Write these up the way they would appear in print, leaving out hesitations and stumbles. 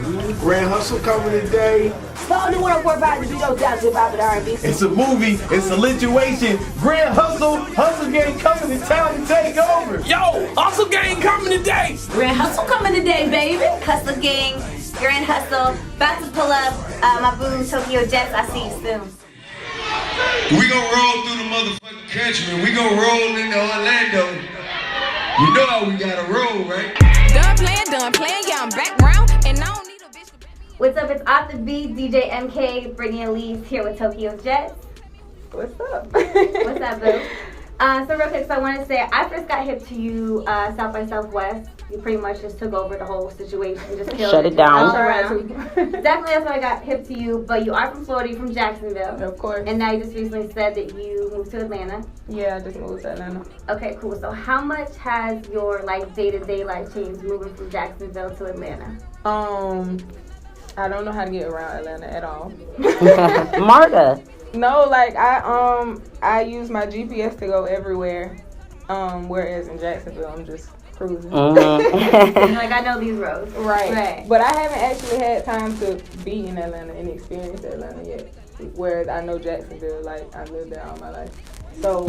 Grand Hustle coming today. Follow the 104.5 to be those down to pop it R&B. It's a movie. It's a situation. Grand Hustle Gang coming to town to take over. Yo, Hustle Gang coming today. Grand Hustle coming today, baby. Hustle Gang, Grand Hustle. About to pull up my boo Tokyo Jetz. I see you soon. We gon' roll through the motherfucking country. We gon' roll into Orlando. You know how we gotta roll, right? Done playing, yeah, I'm back round, and I don't need a bitch to back me up. What's up? It's Off the Beat, DJ MK, Brittany and Elyse here with Tokyo Jetz. What's up? What's up, boo? So real quick, so I want to say, I first got hip to you South by Southwest. You pretty much just took over the whole situation, just killed Shut it down. Definitely that's when I got hip to you, but you are from Florida, you're from Jacksonville. Of course. And now you just recently said that you moved to Atlanta. Yeah, I just moved to Atlanta. Okay, cool. So how much has your day-to-day life changed moving from Jacksonville to Atlanta? I don't know how to get around Atlanta at all. Marta. No, like I use my GPS to go everywhere. Whereas in Jacksonville I'm just cruising. Like I know these roads. Right. But I haven't actually had time to be in Atlanta and experience Atlanta yet. Whereas I know Jacksonville, like I lived there all my life. So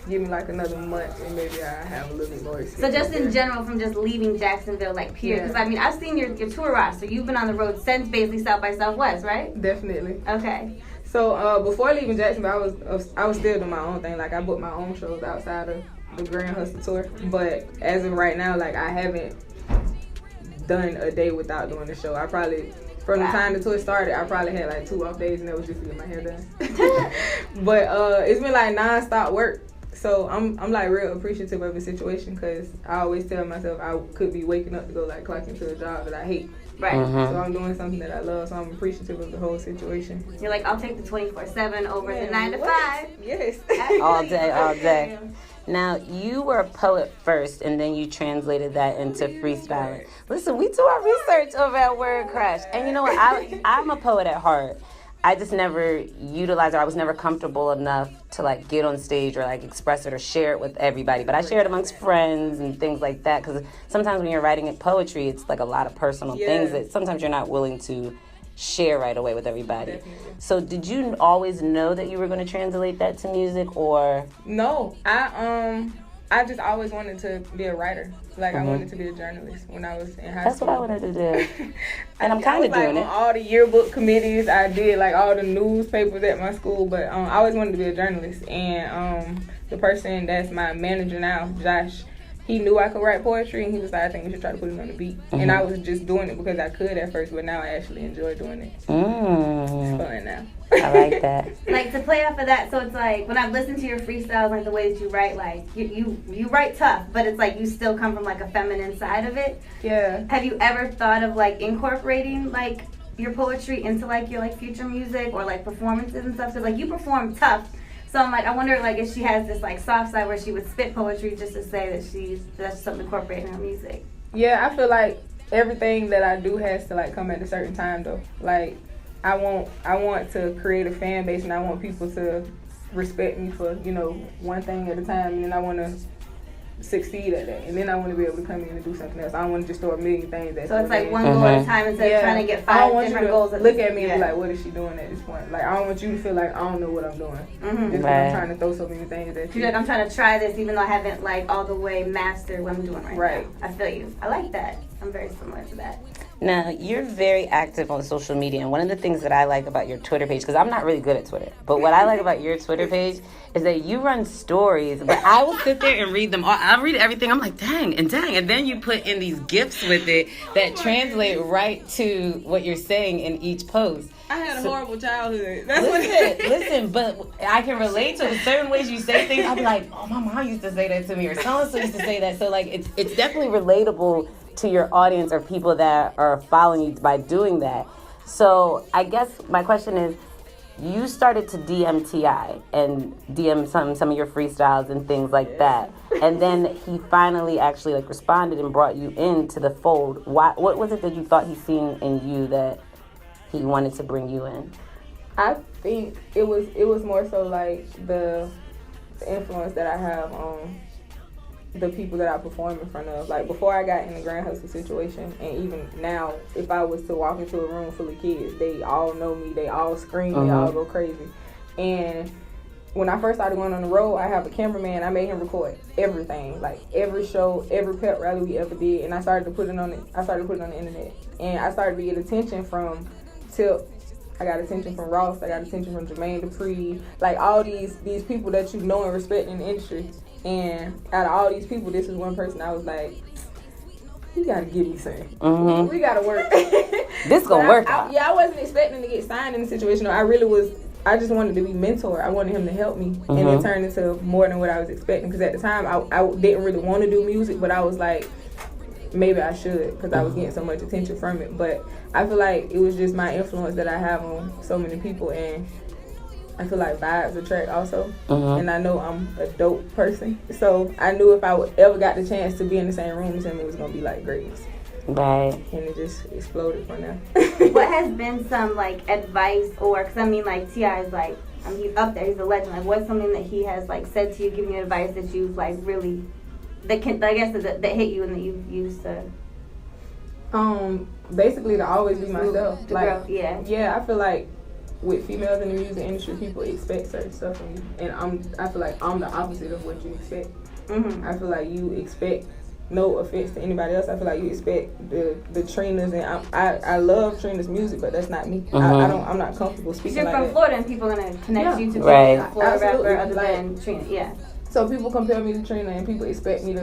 give me like another month and maybe I have a little bit more experience. So just in general, from just leaving Jacksonville, like period. Because I mean, I've seen your tour roster. You've been on the road since basically South by Southwest, right? Definitely. Okay. So before leaving Jacksonville, I was still doing my own thing. Like I booked my own shows outside of the Grand Hustle tour. But as of right now, like I haven't done a day without doing the show. I probably, from the time the tour started, I probably had like 2 off days, and that was just to get my hair done. But it's been like nonstop work. So I'm like real appreciative of the situation because I always tell myself I could be waking up to go like clock into a job that I hate. Right. So I'm doing something that I love, so I'm appreciative of the whole situation. You're like, I'll take the 24/7 over the 9 to 5. Yes. All day. Now, you were a poet first, and then you translated that into freestyling. Listen, we do our research over at Word Crash. And you know what? I'm a poet at heart. I just never utilized it. I was never comfortable enough to like get on stage or like express it or share it with everybody. But I share it amongst friends and things like that because sometimes when you're writing poetry, it's like a lot of personal things that sometimes you're not willing to share right away with everybody. Definitely. So did you always know that you were going to translate that to music or? No, I just always wanted to be a writer. Like I wanted to be a journalist when I was in high school. That's what I wanted to do. And I'm kind of doing it. On all the yearbook committees, I did like all the newspapers at my school, but I always wanted to be a journalist. And the person that's my manager now, Josh, he knew I could write poetry, and he was like, I think we should try to put it on the beat. And I was just doing it because I could at first, but now I actually enjoy doing it. It's fun now. I like that. Like to play off of that, so it's like when I've listened to your freestyles, like the way that you write, like you write tough, but it's like you still come from like a feminine side of it. Yeah. Have you ever thought of like incorporating like your poetry into like your like future music or like performances and stuff? Because like you perform tough. So I'm like, I wonder like if she has this like soft side where she would spit poetry just to say that that's something incorporated in her music. Yeah, I feel like everything that I do has to like come at a certain time though. Like I want to create a fan base and I want people to respect me for, one thing at a time, and then I want to succeed at that, and then I want to be able to come in and do something else. I don't want to just throw a million things at. So it's like one goal at a time instead of trying to get 5 different goals. Look at me and be like, what is she doing at this point? Like I don't want you to feel like I don't know what I'm doing. Just because I'm trying to throw so many things at you. You're like, I'm trying to try this even though I haven't like all the way mastered what I'm doing right now. I feel you. I like that. I'm very similar to that. Now, you're very active on social media, and one of the things that I like about your Twitter page, because I'm not really good at Twitter, but what I like about your Twitter page is that you run stories, but I will sit there and read them all. I'll read everything. I'm like, dang, and then you put in these GIFs with it that translate right to what you're saying in each post. I had a horrible childhood. Listen, but I can relate to certain ways you say things. I'll be like, oh, my mom used to say that to me, or so-and-so used to say that. So, like, it's definitely relatable to your audience or people that are following you by doing that. So I guess my question is, you started to DM T.I. and DM some of your freestyles and things like that. And then he finally actually like responded and brought you into the fold. What was it that you thought he seen in you that he wanted to bring you in? I think it was more so like the influence that I have on the people that I perform in front of. Like, before I got in the Grand Hustle situation, and even now, if I was to walk into a room full of kids, they all know me, they all scream, they all go crazy. And when I first started going on the road, I have a cameraman. I made him record everything, like every show, every pep rally we ever did, and I started to put it on the internet. And I started to get attention from Tip. I got attention from Ross. I got attention from Jermaine Dupri. Like, all these people that you know and respect in the industry. And out of all these people, this is one person I was like, you gotta give me something. We gotta work. This gonna work out. I wasn't expecting to get signed in the situation. I just wanted to be mentor. I wanted him to help me. And it turned into more than what I was expecting. Because at the time, I didn't really want to do music, but I was like, maybe I should, because I was getting so much attention from it. But I feel like it was just my influence that I have on so many people. And I feel like vibes attract also. And I know I'm a dope person. So I knew if I ever got the chance to be in the same room as him, it was going to be like greatness. Right. And it just exploded from there. What has been some, like, advice, or, because I mean, like, T.I. is like, I mean, he's up there, he's a legend. Like, what's something that he has, like, said to you, giving you advice that you've, like, really, that hit you and that you've used to? Basically to always be myself. Grow, yeah. Yeah, I feel like with females in the music industry, people expect certain stuff from you. And I feel like I'm the opposite of what you expect. I feel like you expect, no offense to anybody else, I feel like you expect the Trinas, and I love Trina's music, but that's not me. I'm not comfortable speaking like that. You're from Florida, and people are gonna connect you to right. a Florida rapper other than Trina. Yeah. So people compare me to Trina, and people expect me to,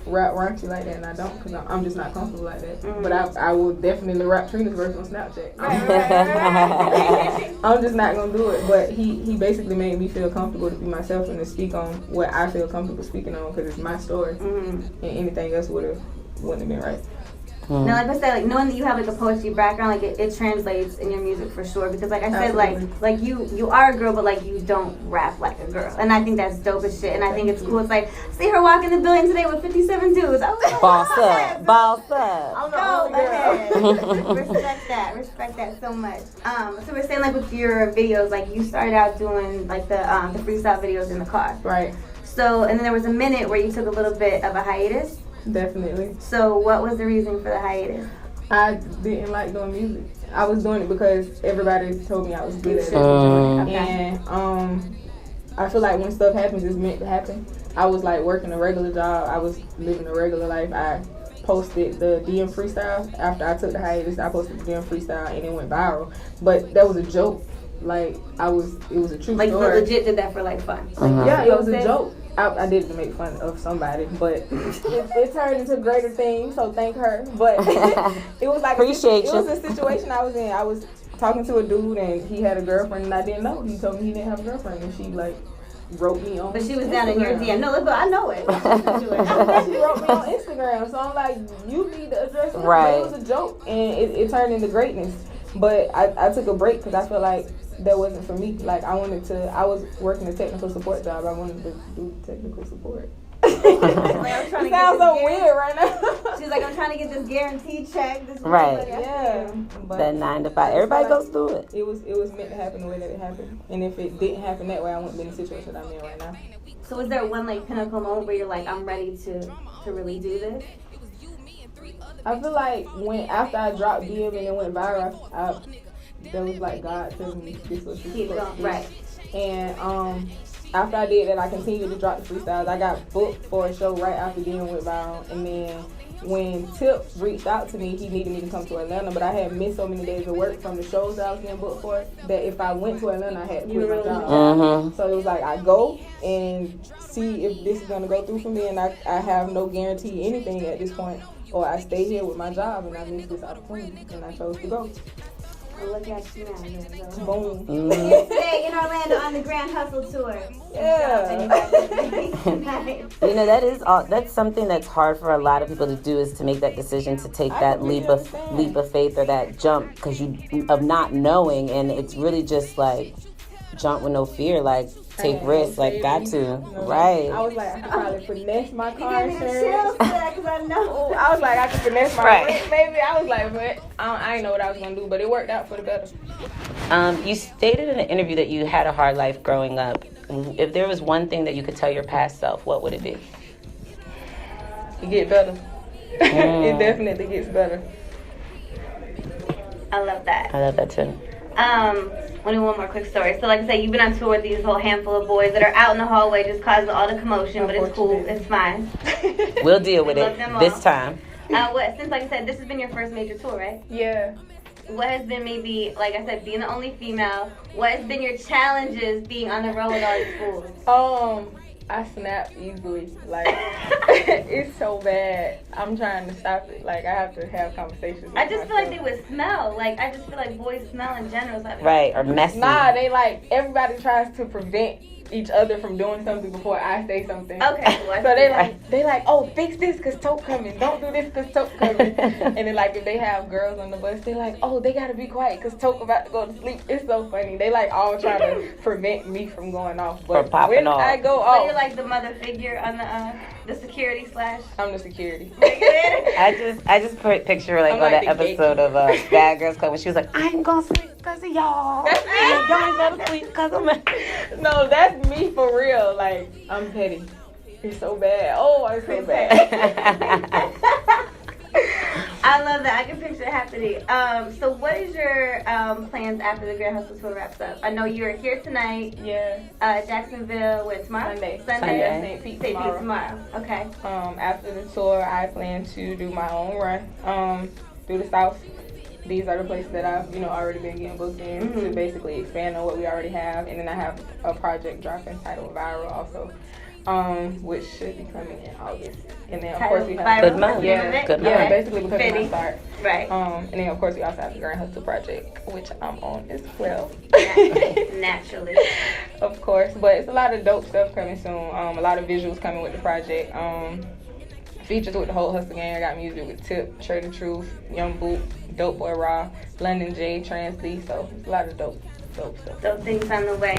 rap raunchy like that, and I don't, because I'm just not comfortable like that. But I will definitely rap Trina's verse on Snapchat. I'm just not gonna do it. But he basically made me feel comfortable to be myself and to speak on what I feel comfortable speaking on, because it's my story, and anything else wouldn't have been right. Now, like I said, like, knowing that you have, like, a poetry background, like, it translates in your music for sure. Because, like I said, like you are a girl, but, like, you don't rap like a girl. And I think that's dope as shit. And I think it's cool. It's like, see her walking the building today with 57 dudes. I was like, boss up. I'm the respect that so much. So we're saying, like, with your videos, like, you started out doing, like, the freestyle videos in the car. Right. So, and then there was a minute where you took a little bit of a hiatus. Definitely. So what was the reason for the hiatus? I didn't like doing music. I was doing it because everybody told me I was good at it. And I feel like when stuff happens, it's meant to happen. I was like working a regular job. I was living a regular life. I posted the DM freestyle. After I took the hiatus, I posted the DM freestyle and it went viral. But that was a joke. Like, it was a true story. Like, you legit did that for, like, fun? Yeah, it was a joke. I did it to make fun of somebody, but it turned into greater things, so thank her. But it was like it was a situation I was in. I was talking to a dude, and he had a girlfriend, and I didn't know. He told me he didn't have a girlfriend, and she, like, wrote me on But she was Instagram. down in your DM. No, look, I know it. She wrote me on Instagram, so I'm like, you need to address it. Right. It was a joke, and it turned into greatness. But I took a break because I felt like that wasn't for me. Like, I was working a technical support job. I wanted to do technical support. It sounds so weird right now. She's like, I'm trying to get this guaranteed check. This right. Yeah. But that 9 to 5. Everybody goes through it. It was meant to happen the way that it happened. And if it didn't happen that way, I wouldn't be in the situation that I'm in right now. So was there one, like, pinnacle moment where you're like, I'm ready to really do this? I feel like after I dropped DM and it went viral, that was like God telling me this was keep going, right? And after I did that, I continued to drop the freestyles. I got booked for a show right after DM went viral, and then when Tip reached out to me, he needed me to come to Atlanta, but I had missed so many days of work from the shows that I was getting booked for that if I went to Atlanta, I had to quit my job. So it was like, I go and see if this is gonna go through for me, and I have no guarantee anything at this point, or I stay here with my job and I miss this opportunity, and I chose to go. Look at you now. Boom. Today in Orlando on the Grand Hustle Tour. Yeah. That's something that's hard for a lot of people to do, is to make that decision, to take that leap of faith or that jump of not knowing, and it's really just like jump with no fear, like take risks, like got to, right? I was like, I could probably finesse my car insurance. I was like, I could finesse my rent, maybe. I was like, but I didn't know what I was gonna do, but it worked out for the better. You stated in an interview that you had a hard life growing up. If there was one thing that you could tell your past self, what would it be? it get better. It definitely gets better. I love that. I love that too. Want to do one more quick story. So, like I said, you've been on tour with these whole handful of boys that are out in the hallway just causing all the commotion, but it's cool. It's fine. We'll deal with We it love them this all. time. Since, like I said, this has been your first major tour, right? Yeah. What has been maybe, like I said, being the only female, what has been your challenges being on the road with all these fools? I snap easily. Like, it's so bad. I'm trying to stop it. Like, I have to have conversations with I just feel like they myself. would smell. Like, I just feel like boys smell in general. So Right, or messy. Nah, they like, everybody tries to prevent each other from doing something before I say something. Okay, cool. So they like, oh, fix this because Toke coming. Don't do this because Toke coming. And then like if they have girls on the bus, they like, oh, they gotta be quiet because Toke about to go to sleep. It's so funny. They like all try to prevent me from going off. But when I go So off, you're like the mother figure on the security slash. I'm the security. I just picture like I'm on like that the episode of Bad Girls Club when she was like, I ain't gonna sleep because of y'all. That's me. Y'all ain't gonna sleep because of me. No, that's me for real. Like, I'm petty. It's so bad. Oh, I'm so bad. I love that. I can picture it happening. So what is your plans after the Grand Hustle Tour wraps up? I know you're here tonight. Yeah. Jacksonville, when tomorrow? Sunday. Sunday. St. Pete St. Pete tomorrow. tomorrow. Okay. After the tour, I plan to do my own run through the South. These are the places that I've, already been getting booked in to basically expand on what we already have. And then I have a project dropping titled Viral also, which should be coming in August. And then, of course, we have... Good month. Yeah, Good yeah, month. basically because of my start. Right. And then, of course, we also have the Grand Hustle Project, which I'm on as well. Naturally. Of course. But it's a lot of dope stuff coming soon. A lot of visuals coming with the project. Features with the whole Hustle Gang. I got music with Tip, Trade the Truth, Young Boot, Dope Boy Raw, London J, Trans-Lee. So it's a lot of dope stuff. Dope things on the way.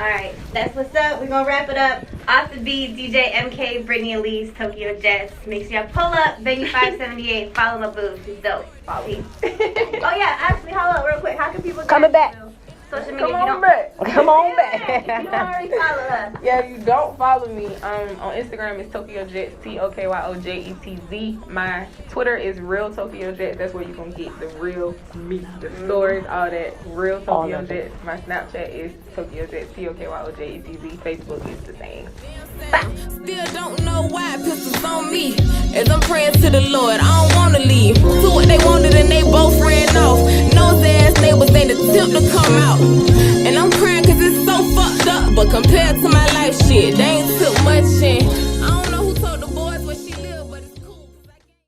Alright, that's what's up. We're gonna wrap it up. Off the beat, DJ MK, Brittany, Elyse, Tokyo Jetz. Make sure y'all pull up, Venue 578, follow my boo. She's dope. Peace. Oh yeah, actually, hold up real quick. How can people Coming back. Social media? Come on back. Come on back. You don't already follow her. Yeah, you don't follow me. On Instagram, it's Tokyo Jetz, TOKYOJETZ. My Twitter is Real Tokyo Jetz. That's where you're going to get the real me, the stories, all that. Real Tokyo Jetz. My Snapchat is Tokyo Jetz, TOKYOJETZ. Facebook is the same. Still don't know why pistols on me. As I'm praying to the Lord, I don't wanna leave. Do what they wanted and they both ran off. Nose ass neighbors ain't attempt to come out. And I'm crying cause it's so fucked up. But compared to my life shit, they ain't took much in.